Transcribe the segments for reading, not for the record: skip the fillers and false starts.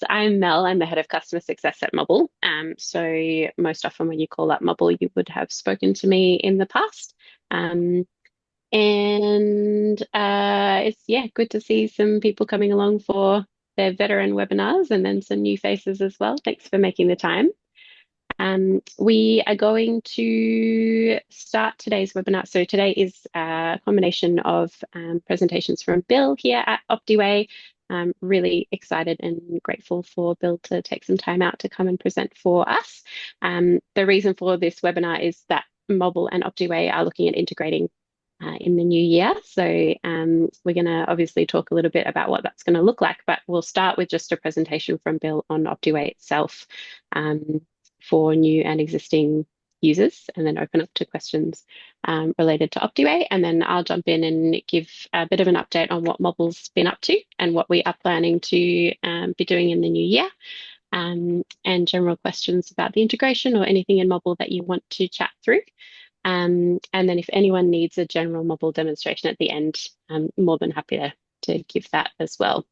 I'm Mel. I'm the head of customer success at Mobble. So most often when you call up Mobble, you would have spoken to me in the past. Um, and it's good to see some people coming along for their veteran webinars and then some new faces as well. Thanks for making the time. We are going to start today's webinar. So today is a combination of presentations from Bill here at Optiweigh. I'm really excited and grateful for Bill to take some time out to come and present for us. The reason for this webinar is that Mobble and Optiweigh are looking at integrating in the new year. So we're going to obviously talk a little bit about what that's going to look like, but we'll start with just a presentation from Bill on Optiweigh itself. For new and existing users, and then open up to questions related to Optiweigh. And then I'll jump in and give a bit of an update on what Mobble's been up to and what we are planning to be doing in the new year, and general questions about the integration or anything in Mobble that you want to chat through. And then if anyone needs a general Mobble demonstration at the end, I'm more than happy to give that as well.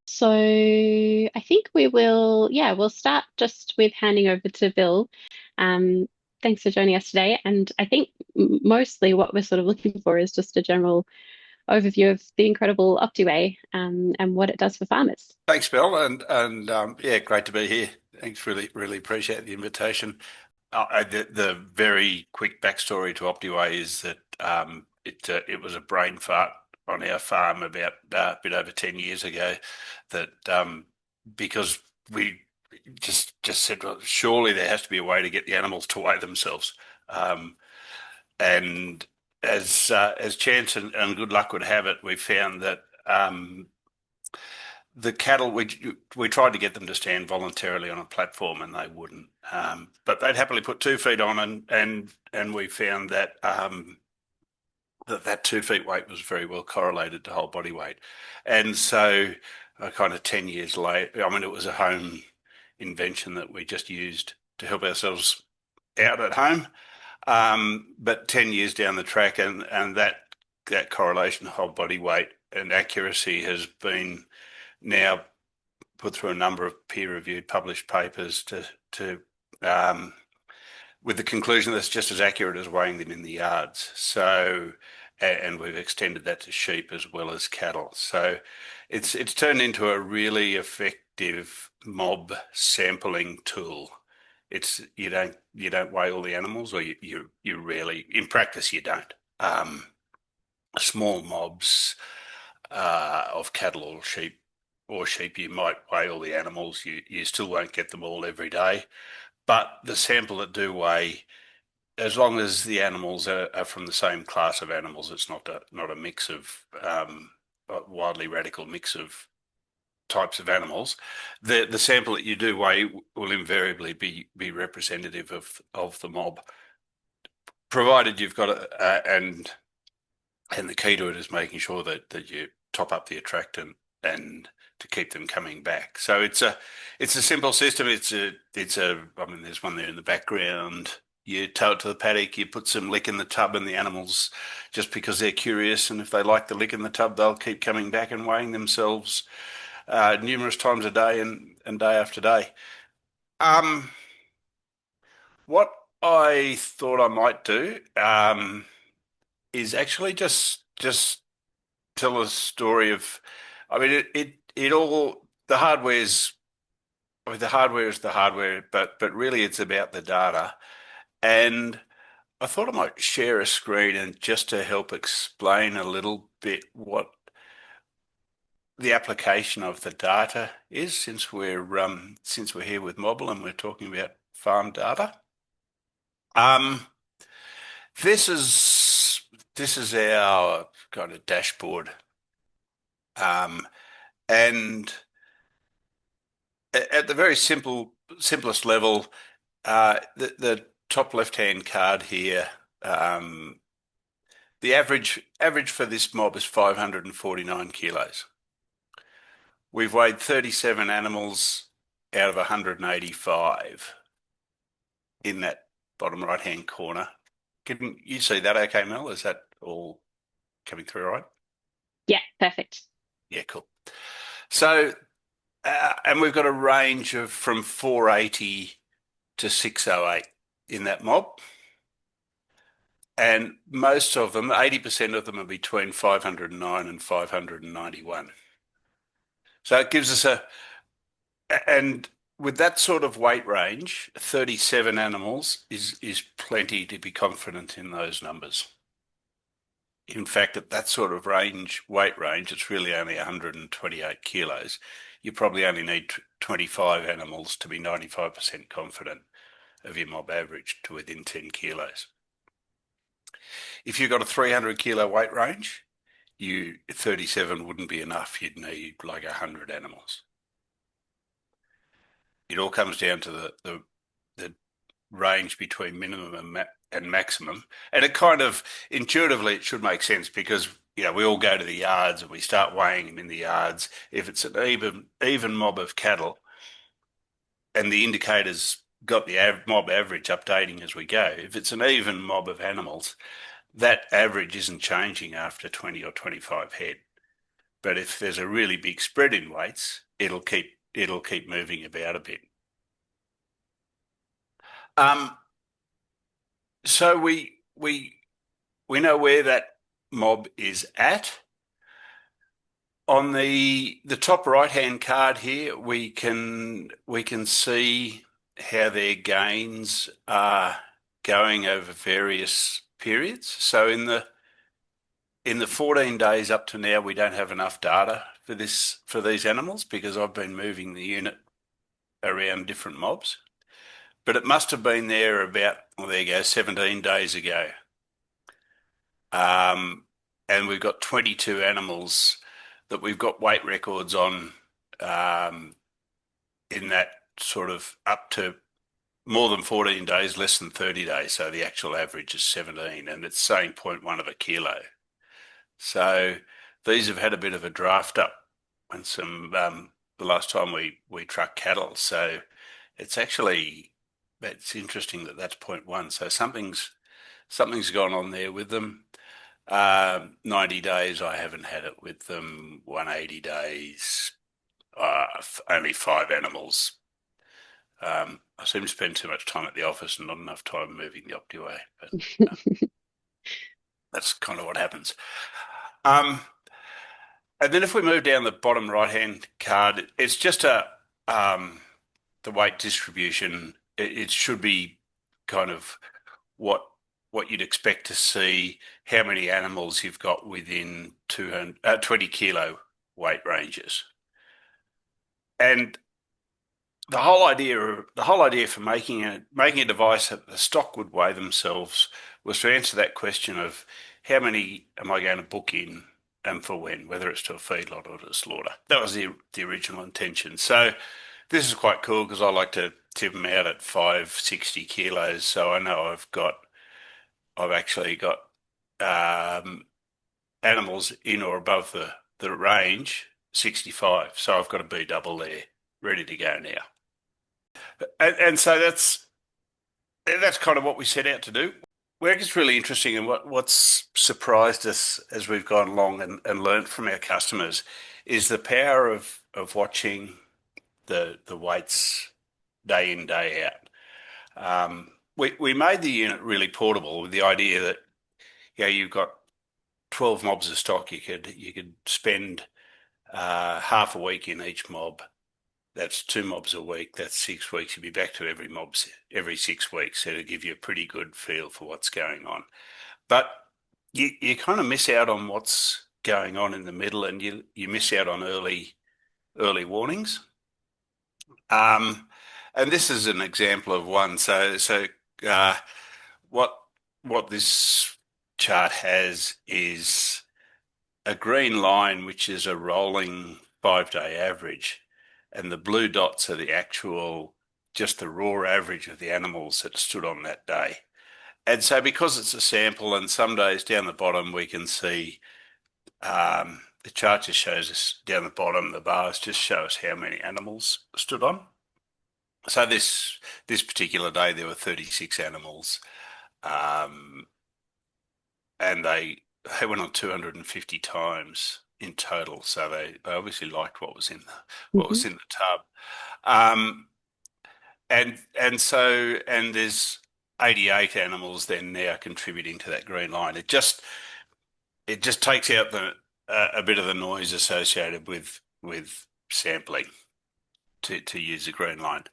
So I think we'll start just with handing over to Bill. Thanks for joining us today. And I think mostly what we're sort of looking for is just a general overview of the incredible Optiweigh and what it does for farmers. Thanks, Bill, and yeah, great to be here. Thanks, really appreciate the invitation. The very quick backstory to Optiweigh is that it was a brain fart on our farm about a bit over 10 years ago. That because we just said, well, surely there has to be a way to get the animals to weigh themselves, and as chance and good luck would have it, we found that the cattle, we tried to get them to stand voluntarily on a platform and they wouldn't, but they'd happily put 2 feet on, and we found that that 2 feet weight was very well correlated to whole body weight. And so kind of 10 years later, I mean, it was a home invention that we just used to help ourselves out at home. But 10 years down the track, and that correlation of whole body weight and accuracy has been now put through a number of peer-reviewed published papers to with the conclusion that it's just as accurate as weighing them in the yards. So, and we've extended that to sheep as well as cattle. So it's turned into a really effective mob sampling tool. You don't weigh all the animals, or you rarely, in practice, you don't. Small mobs of cattle or sheep, you might weigh all the animals. You still won't get them all every day, but the sample that do weigh, as long as the animals are from the same class of animals, it's not a mix of a wildly radical mix of types of animals. The sample that you do weigh will invariably be representative of the mob, provided you've got and the key to it is making sure that you top up the attractant and to keep them coming back. So it's a simple system. I mean, there's one there in the background. You tow it to the paddock, you put some lick in the tub, and the animals, just because they're curious, and if they like the lick in the tub, they'll keep coming back and weighing themselves numerous times a day and day after day. What I thought I might do is actually just tell a story of, I mean, it all, the hardware's, I mean, the hardware is the hardware, but really it's about the data. And I thought I might share a screen and just to help explain a little bit what the application of the data is, since we're here with Mobble and we're talking about farm data. This is our kind of dashboard, and at the very simplest level, the top left-hand card here, the average for this mob is 549 kilos. We've weighed 37 animals out of 185 in that bottom right-hand corner. Can you see that okay, Mel? Is that all coming through all right? Yeah, perfect. Yeah, cool. So And we've got a range of from 480 to 608 in that mob. And most of them, 80% of them are between 509 and 591. So it gives us and with that sort of weight range, 37 animals is plenty to be confident in those numbers. In fact, at that sort of weight range, it's really only 128 kilos. You probably only need 25 animals to be 95% confident of your mob average to within 10 kilos. If you've got a 300 kilo weight range, 37 wouldn't be enough. You'd need like 100 animals. It all comes down to the range between minimum and maximum. And it kind of intuitively it should make sense because we all go to the yards and we start weighing them in the yards. If it's an even mob of cattle and the indicators got the mob average updating as we go, if it's an even mob of animals, that average isn't changing after 20 or 25 head. But if there's a really big spread in weights, it'll keep moving about a bit. Um, so we know where that mob is at. On the top right-hand card here, we can see how their gains are going over various periods. So in the 14 days up to now, we don't have enough data for these animals because I've been moving the unit around different mobs. But it must have been there about, well, there you go, 17 days ago. And we've got 22 animals that we've got weight records on in that sort of up to more than 14 days, less than 30 days. So the actual average is 17 and it's saying 0.1 of a kilo. So these have had a bit of a draft up and the last time we trucked cattle. So it's interesting that that's 0.1. So something's gone on there with them. 90 days, I haven't had it with them. 180 days, only 5 animals. I seem to spend too much time at the office and not enough time moving the Optiweigh, but that's kind of what happens. And then if we move down the bottom right-hand card, it's just the weight distribution. It should be kind of what you'd expect to see, how many animals you've got within 20 kilo weight ranges. And the whole idea for making a device that the stock would weigh themselves was to answer that question of how many am I going to book in and for when, whether it's to a feedlot or to a slaughter. That was the original intention. So this is quite cool because I like to tip them out at 560 kilos. So I know I've actually got animals in or above the range 65. So I've got a B double there ready to go now. And so that's kind of what we set out to do. Where it gets really interesting and what's surprised us as we've gone along and learned from our customers is the power of watching the weights day in, day out. We made the unit really portable with the idea that you've got 12 mobs of stock. You could spend half a week in each mob. That's 2 mobs a week. That's 6 weeks. You'll be back to every 6 weeks. So it'll give you a pretty good feel for what's going on. But you kind of miss out on what's going on in the middle, and you miss out on early warnings. And this is an example of one. So what this chart has is a green line, which is a rolling 5-day average, and the blue dots are just the raw average of the animals that stood on that day. And so because it's a sample and some days down the bottom we can see the chart just shows us down the bottom, the bars just show us how many animals stood on. So this particular day there were 36 animals, and they went on 250 times in total. So they obviously liked what Hmm. was in the tub. Um, and there's 88 animals then now contributing to that green line. It just takes out the a bit of the noise associated with sampling to use the green line.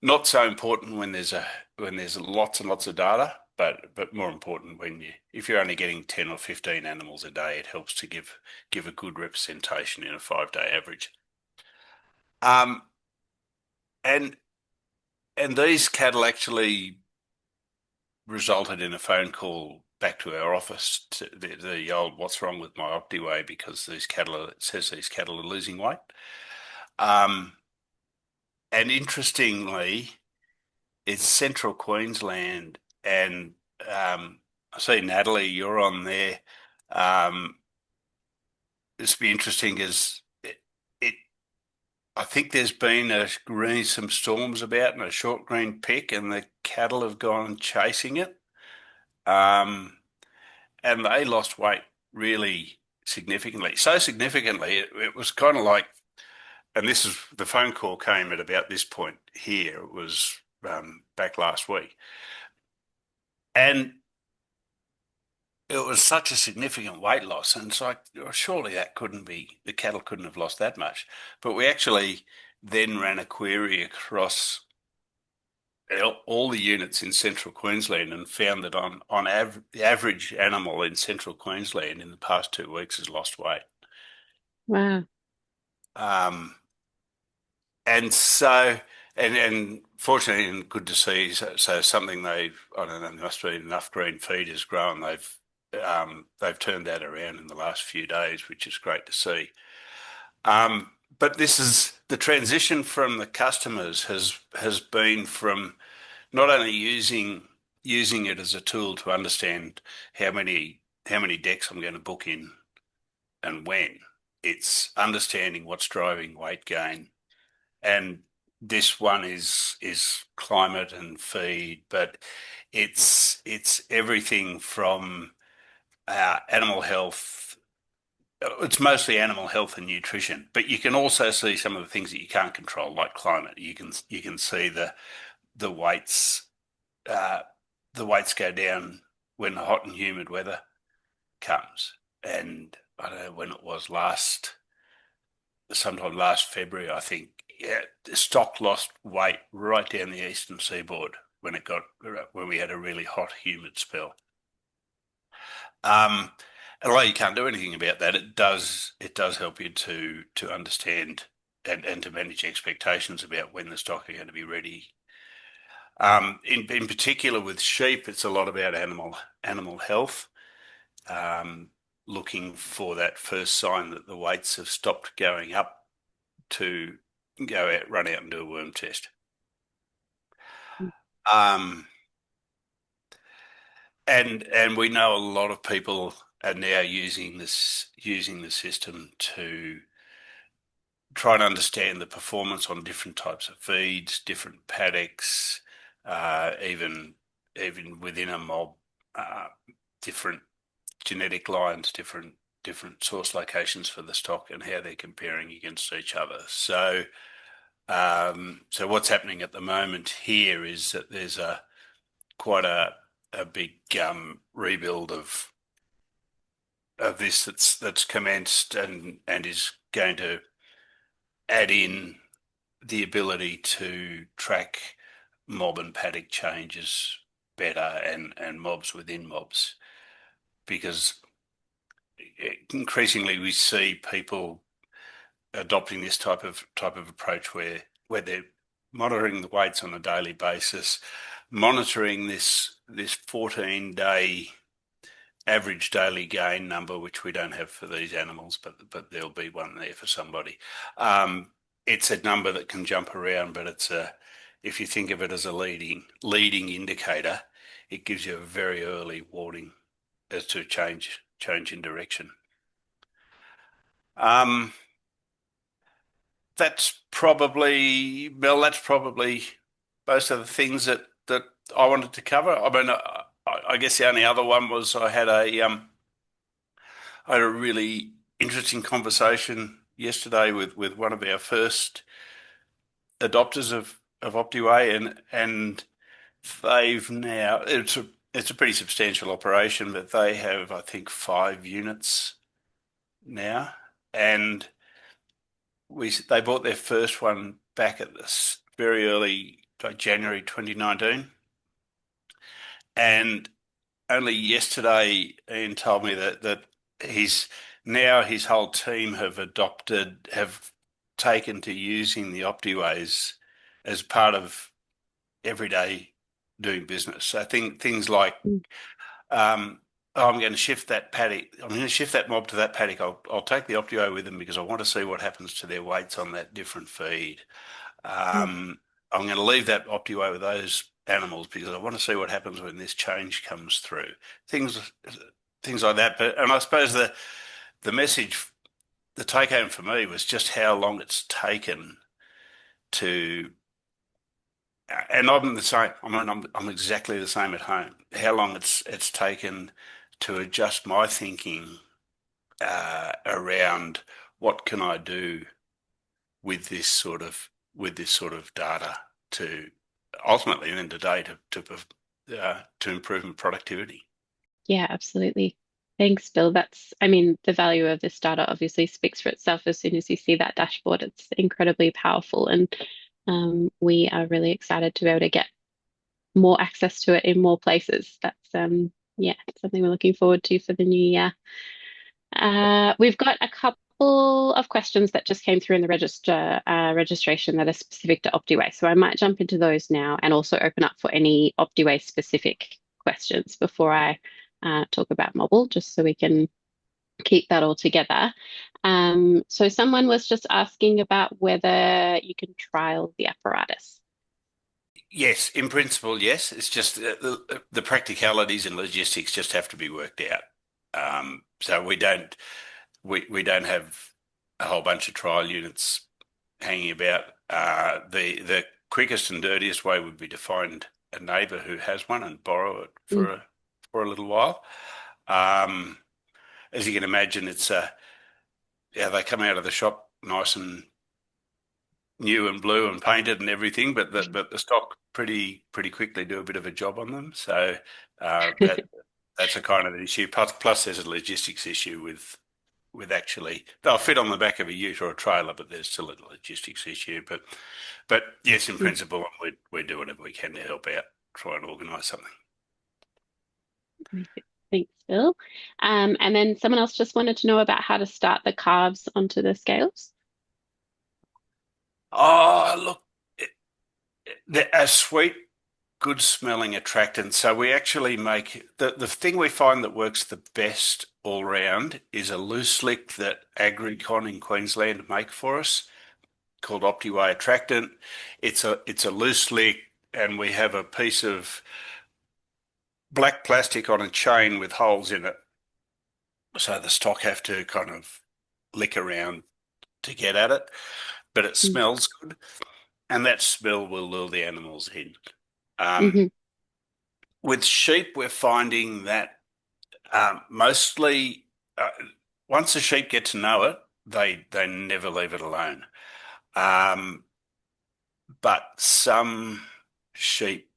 Not so important when there's lots and lots of data, but more important when if you're only getting 10 or 15 animals a day, it helps to give a good representation in a 5-day average. Um, and and these cattle actually resulted in a phone call back to our office to the old "What's wrong with my Optiweigh?" because it says these cattle are losing weight. Um, and interestingly, it's central Queensland, and I see Natalie, you're on there. Um, this will be interesting as it I think there's been some storms about and a short green pick, and the cattle have gone chasing it. Um, and they lost weight really significantly. So significantly, it was kind of like, and this is the phone call came at about this point here. It was back last week, and it was such a significant weight loss, and it's like, oh, surely that couldn't be the cattle couldn't have lost that much. But we actually then ran a query across all the units in central Queensland and found that the average animal in central Queensland in the past 2 weeks has lost weight. Wow. Um, and so, and fortunately, and good to see, so something I don't know, there must be enough green feed has grown. They've turned that around in the last few days, which is great to see. But this is the transition from the customers has been from not only using it as a tool to understand how many decks I'm going to book in and when. It's understanding what's driving weight gain, and this one is climate and feed, but it's everything from animal health. It's mostly animal health and nutrition, but you can also see some of the things that you can't control, like climate. You can see the weights uh, the weights go down when the hot and humid weather comes. And I don't know when it was sometime last February, I think. Yeah, the stock lost weight right down the eastern seaboard when we had a really hot, humid spell. Um, and although you can't do anything about that, it does help you to understand and to manage expectations about when the stock are going to be ready. In particular with sheep, it's a lot about animal health. Um, Looking for that first sign that the weights have stopped going up to run out and do a worm test. Um, and we know a lot of people are now using the system to try and understand the performance on different types of feeds, different paddocks, even within a mob, different genetic lines, different source locations for the stock, and how they're comparing against each other. So what's happening at the moment here is that there's quite a big rebuild of this that's commenced and is going to add in the ability to track mob and paddock changes better and mobs within mobs, because increasingly we see people adopting this type of approach where they're monitoring the weights on a daily basis, monitoring this 14-day average daily gain number, which we don't have for these animals, but there'll be one there for somebody. It's a number that can jump around, but if you think of it as a leading indicator, it gives you a very early warning as to change in direction. Um, that's probably most of the things that I wanted to cover. I mean, I guess the only other one was I had a really interesting conversation yesterday with one of our first adopters of Optiweigh, and they've now it's a pretty substantial operation, but they have, I think, 5 units now, and they bought their first one back at this very early, like January 2019, and only yesterday Ian told me that he's now his whole team have taken to using the OptiWays as part of everyday doing business. So things like Mm, oh, I'm going to shift that paddock. I'm going to shift that mob to that paddock. I'll take the Optio with them because I want to see what happens to their weights on that different feed. mm, I'm going to leave that Optio with those animals because I want to see what happens when this change comes through. Things things like that. But and I suppose the message, the take home for me was just how long it's taken to, and I'm the same. I mean, I'm exactly the same at home. How long it's taken to adjust my thinking around what can I do with this sort of data to ultimately, end of the day, to improve my productivity. yeah, absolutely. Thanks, Bill. I mean, the value of this data obviously speaks for itself. As soon as you see that dashboard, it's incredibly powerful. And we are really excited to be able to get more access to it in more places. Yeah, something we're looking forward to for the new year. We've got a couple of questions that just came through in the registration that are specific to Optiway. So I might jump into those now and also open up for any Optiway specific questions before I talk about Mobble, just so we can keep that all together. So someone was just asking about whether you can trial the apparatus. Yes, in principle, yes. It's just the practicalities and logistics just have to be worked out. So we don't have a whole bunch of trial units hanging about. The quickest and dirtiest way would be to find a neighbour who has one and borrow it Mm, for a little while. Um, as you can imagine, yeah, they come out of the shop nice and new and blue and painted and everything, but the stock pretty quickly do a bit of a job on them. So that's a kind of an issue. Plus there's a logistics issue with actually they'll fit on the back of a ute or a trailer, but there's still a logistics issue. But yes, in mm, principle, we do whatever we can to help out, try and organise something. Perfect. Thanks, Bill. And then someone else just wanted to know about how to start the calves onto the scales. Oh, look, they're a sweet, good smelling attractant. So we actually make the thing we find that works the best all round is a loose lick that Agricon in Queensland make for us called OptiWay Attractant. It's a loose lick, and we have a piece of black plastic on a chain with holes in it. So the stock have to kind of lick around to get at it, but it Mm, smells good, and that smell will lure the animals in. Um, hmm with sheep, we're finding that mostly uh, once the sheep get to know it, they never leave it alone. Um, but some sheep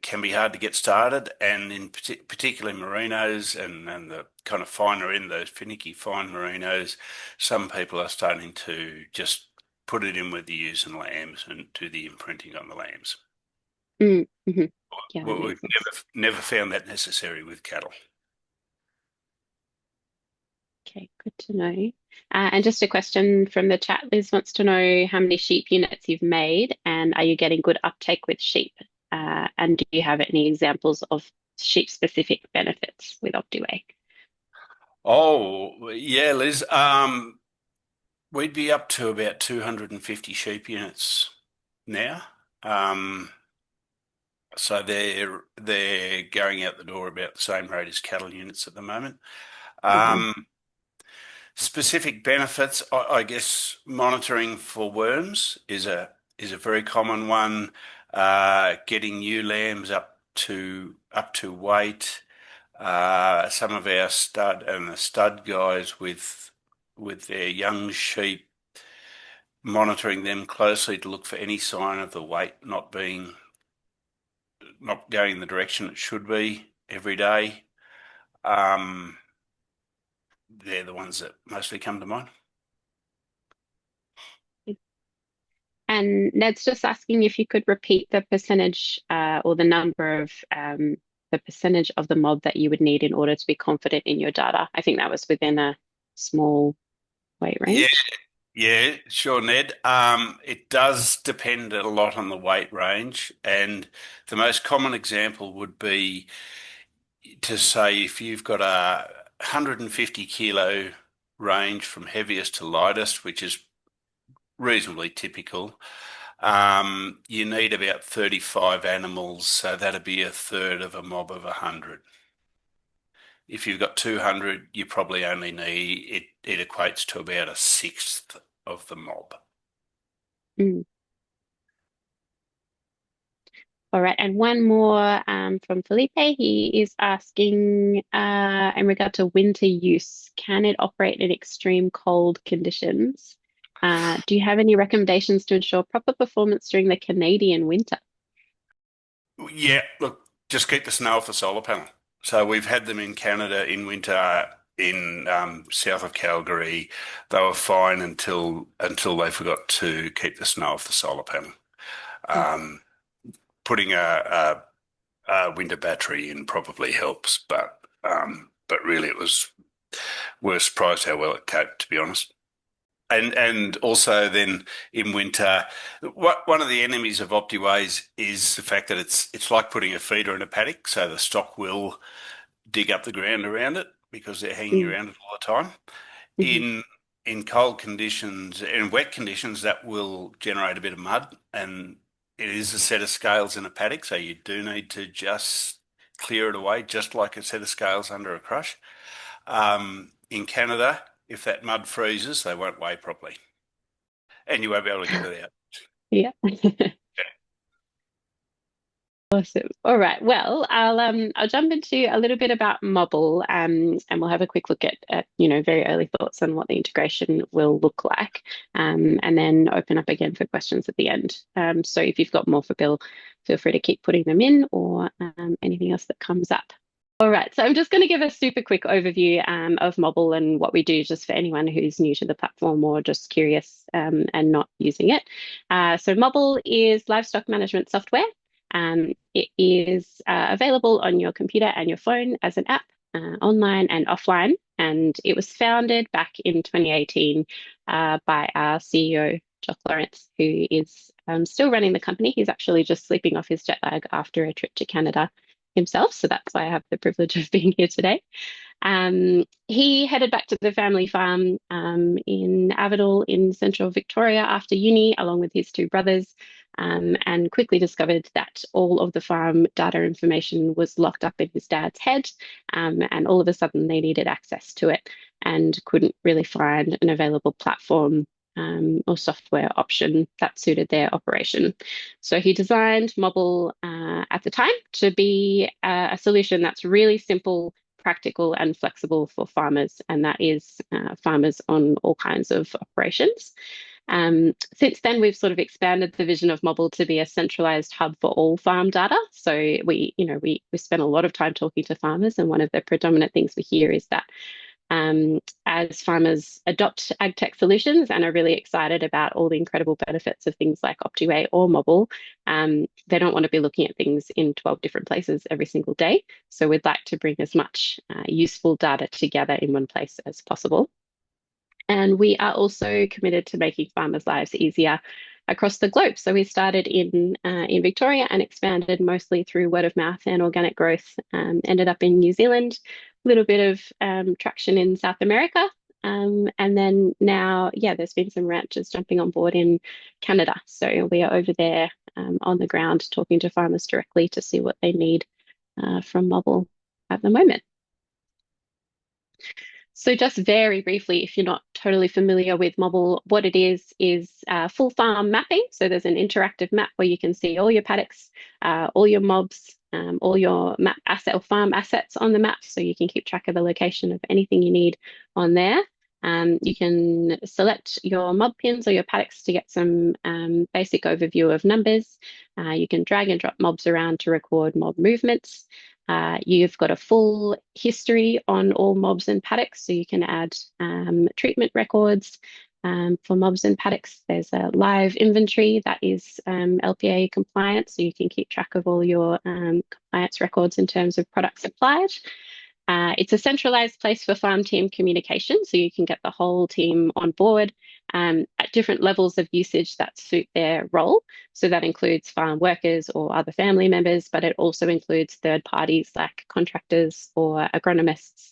can be hard to get started, and in particularly merinos and the kind of finer end, those finicky fine merinos, some people are starting to just put it in with the ewes and lambs and do the imprinting on the lambs. mm-hmm. Yeah, that Well, we've makes sense. never found that necessary with cattle. Okay, good to know. And just a question from the chat. Liz wants to know how many sheep units you've made, and are you getting good uptake with sheep? And do you have any examples of sheep-specific benefits with Optiway? Oh, yeah, Liz. We'd be up to about 250 sheep units now. Um, so they're going out the door about the same rate as cattle units at the moment. hmm Um, specific benefits, I guess, monitoring for worms is a very common one. Getting new lambs up to weight. Some of our stud guys with with their young sheep, monitoring them closely to look for any sign of the weight not going in the direction it should be every day. Um, they're the ones that mostly come to mind. And Ned's just asking if you could repeat the percentage or the number of the percentage of the mob that you would need in order to be confident in your data. I think that was within a small weight Yeah, range. yeah, sure, Ned. It does depend a lot on the weight range, and the most common example would be to say if you've got a 150 kilo range from heaviest to lightest, which is reasonably typical, you need about 35 animals, so that'd be a third of a mob of 100. If you've got 200, you probably only need it equates to about a sixth of the mob. Mm. All right, and one more from Felipe. He is asking in regard to winter use, can it operate in extreme cold conditions? Do you have any recommendations to ensure proper performance during the Canadian winter? Yeah, look, just keep the snow off the solar panel. So we've had them in Canada in winter in south of Calgary. They were fine until they forgot to keep the snow off the solar panel. Mm. Um, Putting a winter battery in probably helps, but really it was we're surprised how well it coped, to be honest. And also then in winter, one of the enemies of Optiweighs is the fact that it's like putting a feeder in a paddock, so the stock will dig up the ground around it because they're hanging Mm. around it all the time. Mhm. In in cold conditions, in wet conditions, that will generate a bit of mud, and it is a set of scales in a paddock, so you do need to just clear it away, just like a set of scales under a crush. In Canada, if that mud freezes, they won't weigh properly, and you won't be able to get it out. Yeah. Awesome. All right. Well, I'll jump into a little bit about Mobble, and we'll have a quick look at very early thoughts on what the integration will look like, and then open up again for questions at the end. So if you've got more for Bill, feel free to keep putting them in or anything else that comes up. All right. So I'm just going to give a super quick overview of Mobble and what we do, just for anyone who's new to the platform or just curious and not using it. So Mobble is livestock management software. It is available on your computer and your phone as an app, online and offline. And it was founded back in 2018 by our CEO, Jock Lawrence, who is still running the company. He's actually just sleeping off his jet lag after a trip to Canada himself. So that's why I have the privilege of being here today. He headed back to the family farm in Avital in central Victoria after uni, along with his two brothers, and quickly discovered that all of the farm data information was locked up in his dad's head, and all of a sudden they needed access to it and couldn't really find an available platform or software option that suited their operation. So he designed Mobble at the time to be a solution that's really simple, practical and flexible for farmers, and that is farmers on all kinds of operations. Since then, we've sort of expanded the vision of Mobble to be a centralized hub for all farm data. So we spend a lot of time talking to farmers, and one of the predominant things we hear is that as farmers adopt ag tech solutions and are really excited about all the incredible benefits of things like Optiweigh or Mobble, they don't want to be looking at things in 12 different places every single day. So we'd like to bring as much useful data together in one place as possible. And we are also committed to making farmers' lives easier across the globe. So we started in Victoria and expanded mostly through word of mouth and organic growth. Ended up in New Zealand, a little bit of traction in South America. And then now, yeah, there's been some ranchers jumping on board in Canada. So we are over there on the ground talking to farmers directly to see what they need from Mobble at the moment. So just very briefly, if you're not totally familiar with Mobble, what it is full farm mapping. So there's an interactive map where you can see all your paddocks, all your mobs, all your map asset or farm assets on the map. So you can keep track of the location of anything you need on there. You can select your mob pins or your paddocks to get some basic overview of numbers. You can drag and drop mobs around to record mob movements. You've got a full history on all mobs and paddocks, so you can add treatment records for mobs and paddocks. There's a live inventory that is LPA compliant, so you can keep track of all your compliance records in terms of products applied. It's a centralized place for farm team communication, so you can get the whole team on board at different levels of usage that suit their role. So that includes farm workers or other family members, but it also includes third parties like contractors or agronomists.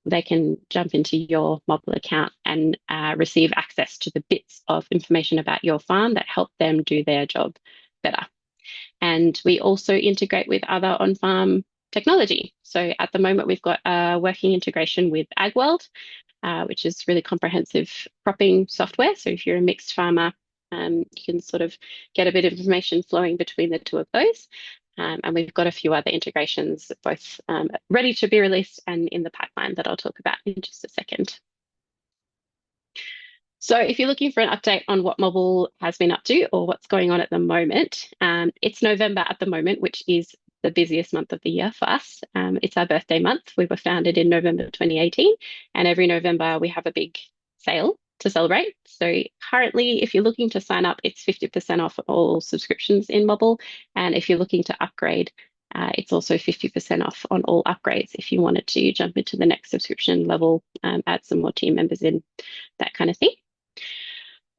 They can jump into your Mobble account and receive access to the bits of information about your farm that help them do their job better. And we also integrate with other on-farm technology. So at the moment, we've got a working integration with AgWorld, which is really comprehensive cropping software. So if you're a mixed farmer, you can sort of get a bit of information flowing between the two of those. And we've got a few other integrations, both ready to be released and in the pipeline that I'll talk about in just a second. So if you're looking for an update on what Mobble has been up to or what's going on at the moment, it's November at the moment, which is the busiest month of the year for us. It's our birthday month. We were founded in November 2018, and every November we have a big sale to celebrate. So currently, if you're looking to sign up, it's 50% off all subscriptions in Mobble. And if you're looking to upgrade, it's also 50% off on all upgrades if you wanted to jump into the next subscription level, add some more team members in, that kind of thing.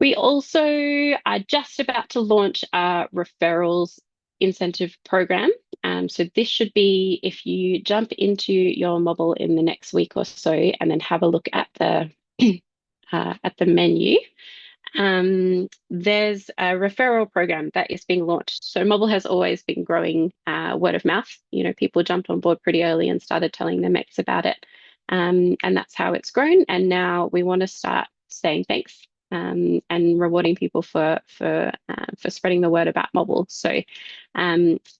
We also are just about to launch a referrals incentive program. So this should be if you jump into your Mobble in the next week or so and then have a look at the menu. There's a referral program that is being launched. So Mobble has always been growing word of mouth. You know, people jumped on board pretty early and started telling their mates about it. And that's how it's grown. And now we want to start saying thanks and rewarding people for spreading the word about Mobble. So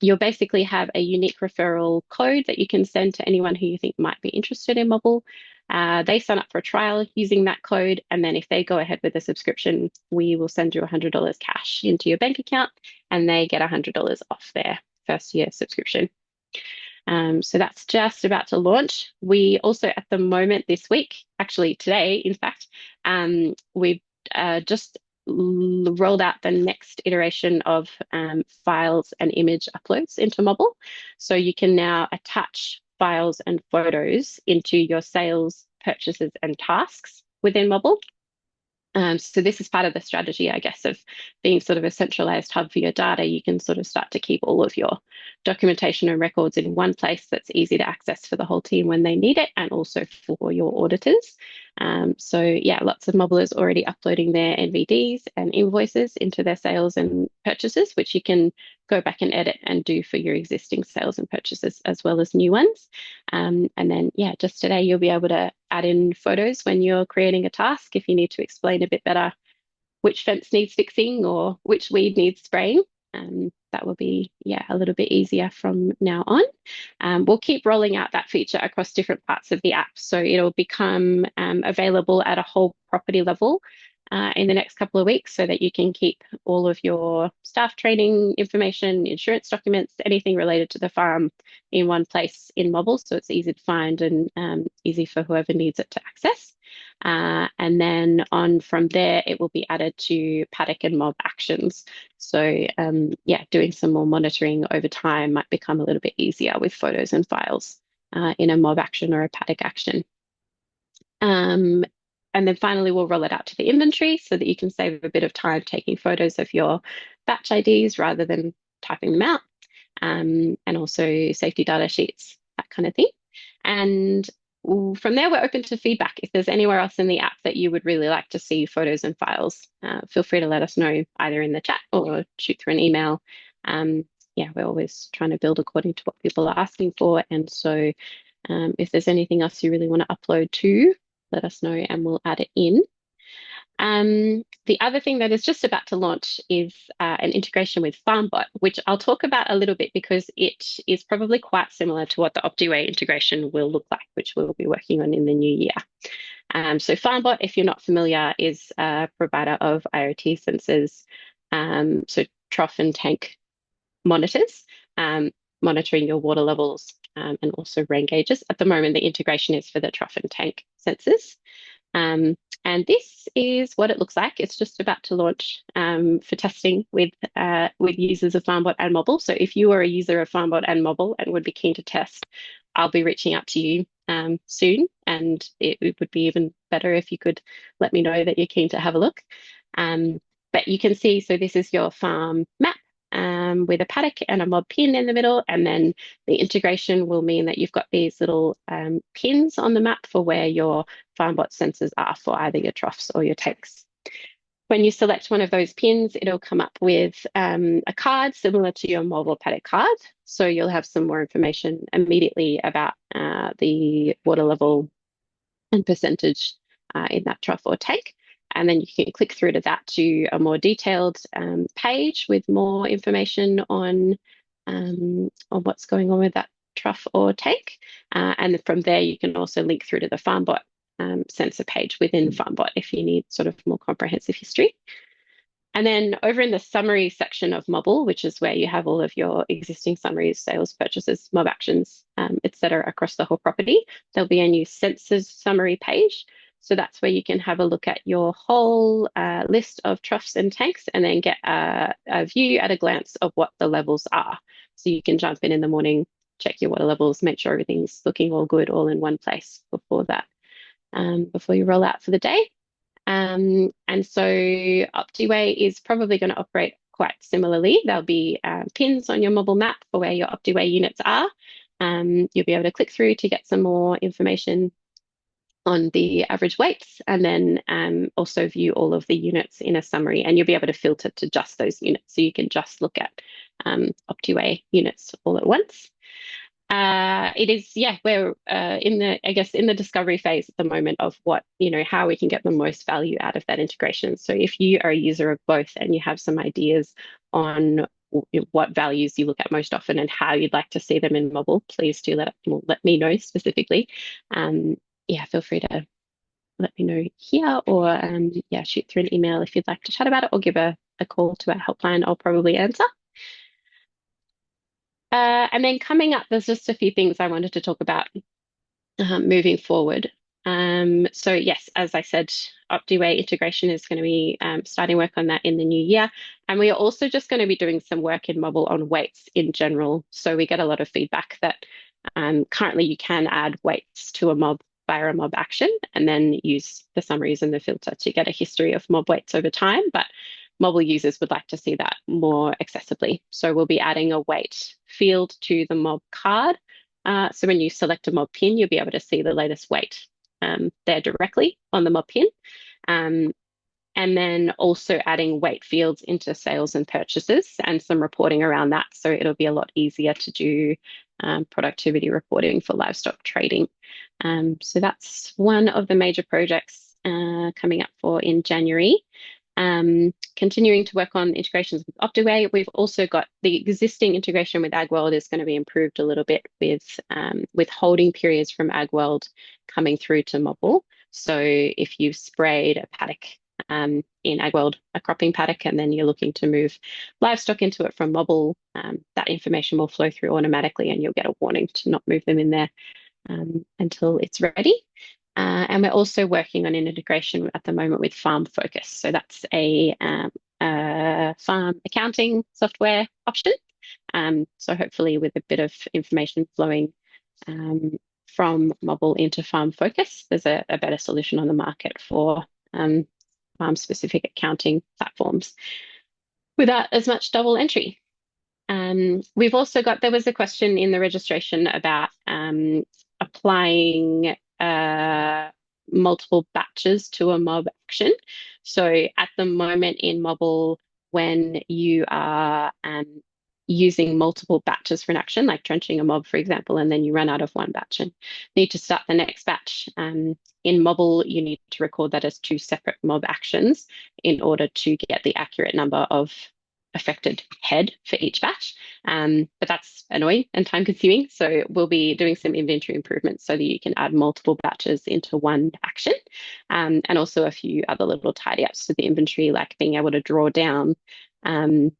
you'll basically have a unique referral code that you can send to anyone who you think might be interested in Mobble. They sign up for a trial using that code, and then if they go ahead with a subscription, we will send you $100 cash into your bank account, and they get $100 off their first year subscription. So that's just about to launch. We also, at the moment this week, actually today, in fact, we've just rolled out the next iteration of files and image uploads into Mobble. So you can now attach files and photos into your sales, purchases, and tasks within Mobble. So this is part of the strategy, I guess, of being sort of a centralized hub for your data. You can sort of start to keep all of your documentation and records in one place that's easy to access for the whole team when they need it, and also for your auditors. So yeah, lots of Mobblers already uploading their NVDs and invoices into their sales and purchases, which you can go back and edit and do for your existing sales and purchases as well as new ones. And then, yeah, just today you'll be able to add in photos when you're creating a task if you need to explain a bit better which fence needs fixing or which weed needs spraying. That will be, yeah, a little bit easier from now on. We'll keep rolling out that feature across different parts of the app. So it'll become available at a whole property level in the next couple of weeks so that you can keep all of your staff training information, insurance documents, anything related to the farm in one place in Mobble. So it's easy to find and easy for whoever needs it to access. And then on from there, it will be added to paddock and mob actions. So yeah, doing some more monitoring over time might become a little bit easier with photos and files in a mob action or a paddock action. And then finally, we'll roll it out to the inventory so that you can save a bit of time taking photos of your batch IDs rather than typing them out, and also safety data sheets, that kind of thing. And from there, we're open to feedback. If there's anywhere else in the app that you would really like to see photos and files, feel free to let us know either in the chat or shoot through an email. Yeah, we're always trying to build according to what people are asking for. And so if there's anything else you really want to upload to, let us know and we'll add it in. The other thing that is just about to launch is an integration with FarmBot, which I'll talk about a little bit because it is probably quite similar to what the Optiweigh integration will look like, which we'll be working on in the new year. So FarmBot, if you're not familiar, is a provider of IoT sensors, so trough and tank monitors, um, monitoring your water levels and also rain gauges. At the moment, the integration is for the trough and tank sensors. Um, and this is what it looks like. It's just about to launch for testing with users of FarmBot and Mobble. So if you are a user of FarmBot and Mobble and would be keen to test, I'll be reaching out to you soon. And it would be even better if you could let me know that you're keen to have a look. Um, but you can see, so this is your farm map with a paddock and a mob pin in the middle, and then the integration will mean that you've got these little pins on the map for where your FarmBot sensors are for either your troughs or your tanks. When you select one of those pins, it'll come up with a card similar to your mobile paddock card. So you'll have some more information immediately about the water level and percentage in that trough or tank. And then you can click through to that to a more detailed page with more information on what's going on with that trough or tank. And from there, you can also link through to the FarmBot sensor page within FarmBot if you need sort of more comprehensive history. And then over in the summary section of Mobble, which is where you have all of your existing summaries, sales, purchases, mob actions, etc., across the whole property, there'll be a new sensors summary page. So that's where you can have a look at your whole list of troughs and tanks and then get a view at a glance of what the levels are. So you can jump in the morning, check your water levels, make sure everything's looking all good, all in one place before that, before you roll out for the day. And so Optiweigh is probably going to operate quite similarly. There'll be pins on your mobile map for where your Optiweigh units are. You'll be able to click through to get some more information on the average weights and then also view all of the units in a summary, and you'll be able to filter to just those units. So you can just look at Optiweigh units all at once. It is, yeah, we're I guess, in the discovery phase at the moment of how we can get the most value out of that integration. So if you are a user of both and you have some ideas on what values you look at most often and how you'd like to see them in Mobble, please do let me know specifically. Yeah, feel free to let me know here or yeah, shoot through an email if you'd like to chat about it or give a call to our helpline. I'll probably answer. And then coming up, there's just a few things I wanted to talk about moving forward. So yes, as I said, Optiweigh integration is going to be starting work on that in the new year. And we are also just going to be doing some work in Mobble on weights in general. So we get a lot of feedback that currently you can add weights to a mob via a mob action and then use the summaries and the filter to get a history of mob weights over time. But Mobble users would like to see that more accessibly. So we'll be adding a weight field to the mob card. So when you select a mob pin, you'll be able to see the latest weight there directly on the mob pin. And then also adding weight fields into sales and purchases and some reporting around that. So it'll be a lot easier to do productivity reporting for livestock trading. So that's one of the major projects coming up for in January. Continuing to work on integrations with Optiweigh. We've also got the existing integration with AgWorld is going to be improved a little bit with holding periods from AgWorld coming through to Mobble. So if you sprayed a paddock in AgWorld, a cropping paddock, and then you're looking to move livestock into it from Mobble, that information will flow through automatically and you'll get a warning to not move them in there until it's ready. And we're also working on an integration at the moment with Farm Focus. So that's a farm accounting software option. So hopefully with a bit of information flowing from Mobble into Farm Focus, there's a better solution on the market for farm-specific accounting platforms without as much double entry. We've also there was a question in the registration about applying multiple batches to a mob action. So at the moment in Mobble, when you are using multiple batches for an action, like trenching a mob, for example, and then you run out of one batch and need to start the next batch. In Mobble, you need to record that as two separate mob actions in order to get the accurate number of affected head for each batch. But that's annoying and time consuming. So we'll be doing some inventory improvements so that you can add multiple batches into one action, and also a few other little tidy ups to the inventory, like being able to draw down um,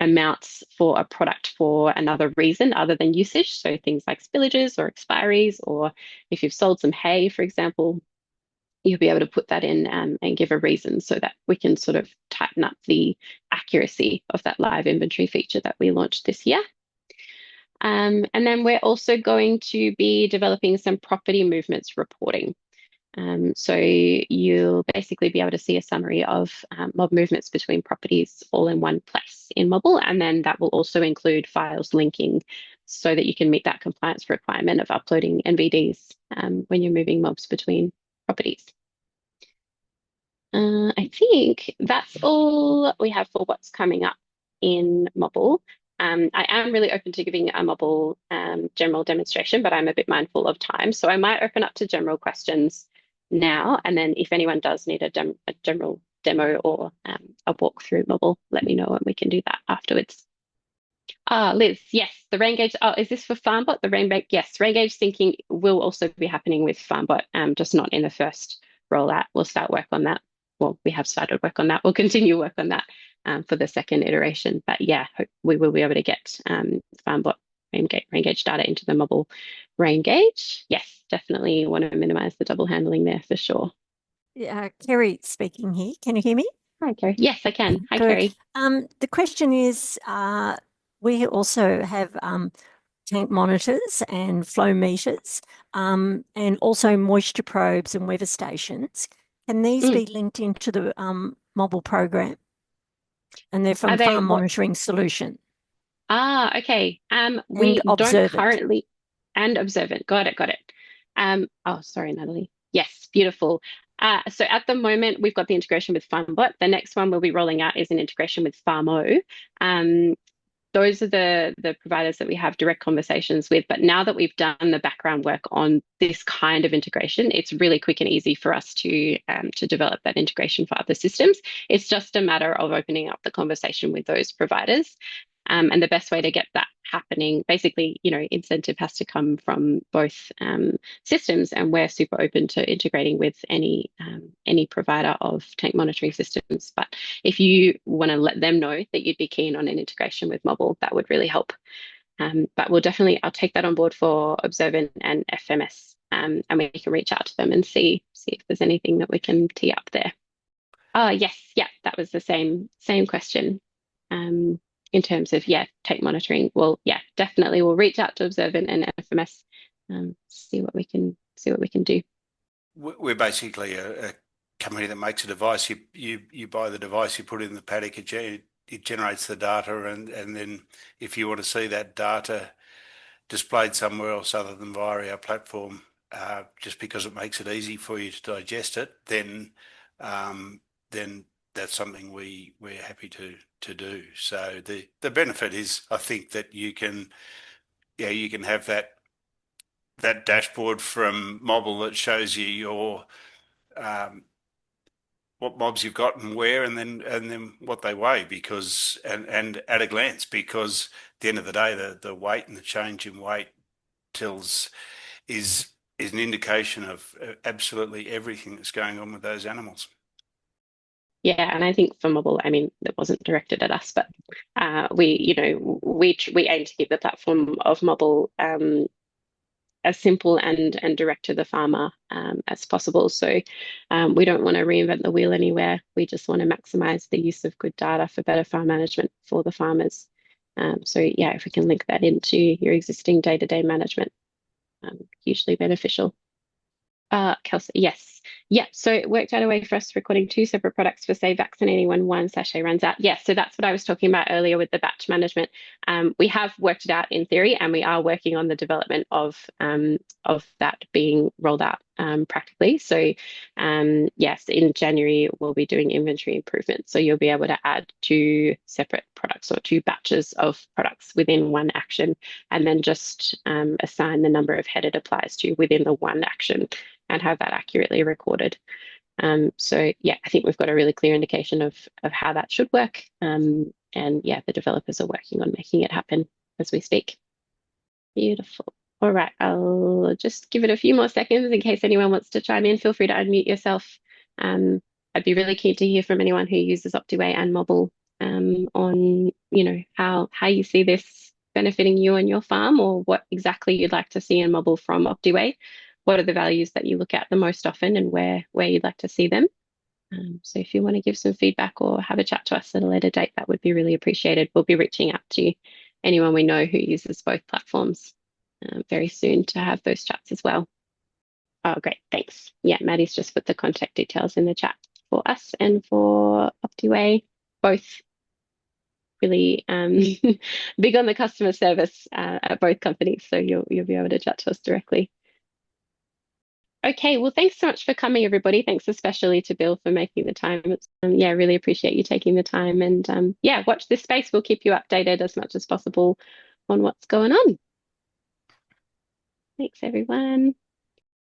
amounts for a product for another reason other than usage. So things like spillages or expiries, or if you've sold some hay, for example, you'll be able to put that in, and give a reason so that we can sort of tighten up the accuracy of that live inventory feature that we launched this year. And then we're also going to be developing some property movements reporting. So you'll basically be able to see a summary of mob movements between properties all in one place in Mobble, and then that will also include files linking so that you can meet that compliance requirement of uploading NVDs when you're moving mobs between properties. I think that's all we have for what's coming up in Mobble. I am really open to giving a Mobble general demonstration, but I'm a bit mindful of time. So I might open up to general questions now. And then if anyone does need a general demo or a walk through Mobble, let me know and we can do that afterwards. Liz, yes, the rain gauge. Oh, is this for FarmBot? The yes, rain gauge syncing will also be happening with FarmBot, just not in the first rollout. We'll start work on that. Well, we have started work on that. We'll continue work on that for the second iteration. But yeah, hope we will be able to get FarmBot rain gauge data into the Mobble rain gauge. Yes, definitely want to minimize the double handling there for sure. Yeah, Kerry speaking here. Can you hear me? Hi, Kerry. Yes, I can. Hi, Good. Kerry. The question is, we also have tank monitors and flow meters, and also moisture probes and weather stations. Can these be linked into the Mobble program? And they're from Farm Monitoring Solution. Okay. We don't Observant. currently, and Observant. Got it. Oh, sorry, Natalie. Yes, beautiful. So at the moment, we've got the integration with FarmBot. The next one we'll be rolling out is an integration with Farmo. Those are the providers that we have direct conversations with. But now that we've done the background work on this kind of integration, it's really quick and easy for us to develop that integration for other systems. It's just a matter of opening up the conversation with those providers. And the best way to get that happening, basically, incentive has to come from both systems, and we're super open to integrating with any provider of tank monitoring systems. But if you want to let them know that you'd be keen on an integration with Mobble, that would really help. But I'll take that on board for Observant and FMS, and we can reach out to them and see if there's anything that we can tee up there. Oh, yes, yeah, that was the same question. In terms of tank monitoring, well, yeah, definitely we'll reach out to Observant and FMS, see what we can do. We're basically a company that makes a device. You buy the device, you put it in the paddock, it generates the data, and then if you want to see that data displayed somewhere else other than via our platform, just because it makes it easy for you to digest it, then that's something we're happy to do. So the benefit is, I think, that you can have that dashboard from Mobble that shows you your what mobs you've got and where, and then what they weigh, because and at a glance, because at the end of the day, the weight and the change in weight is an indication of absolutely everything that's going on with those animals. Yeah, and I think for Mobble, I mean, it wasn't directed at us, but we aim to keep the platform of Mobble as simple and direct to the farmer as possible. So we don't want to reinvent the wheel anywhere. We just want to maximize the use of good data for better farm management for the farmers. So yeah, if we can link that into your existing day-to-day management, hugely beneficial. Kelsey, yes. Yeah, so it worked out a way for us recording 2 separate products for, say, vaccinating when one sachet runs out. Yes, so that's what I was talking about earlier with the batch management. We have worked it out in theory, and we are working on the development of that being rolled out practically. So yes, in January, we'll be doing inventory improvements. So you'll be able to add 2 separate products or 2 batches of products within one action, and then just assign the number of head it applies to within the one action and have that accurately recorded. So yeah, I think we've got a really clear indication of how that should work. And yeah, the developers are working on making it happen as we speak. Beautiful. All right, I'll just give it a few more seconds in case anyone wants to chime in. Feel free to unmute yourself. I'd be really keen to hear from anyone who uses Optiweigh and Mobble on, how you see this benefiting you and your farm, or what exactly you'd like to see in Mobble from Optiweigh. What are the values that you look at the most often, and where you'd like to see them? So if you want to give some feedback or have a chat to us at a later date, that would be really appreciated. We'll be reaching out to anyone we know who uses both platforms very soon to have those chats as well. Oh, great. Thanks. Yeah, Maddie's just put the contact details in the chat for us and for Optiweigh, both really big on the customer service at both companies. So you'll be able to chat to us directly. Okay, well, thanks so much for coming, everybody. Thanks especially to Bill for making the time. It's, yeah, really appreciate you taking the time. And yeah, watch this space. We'll keep you updated as much as possible on what's going on. Thanks, everyone.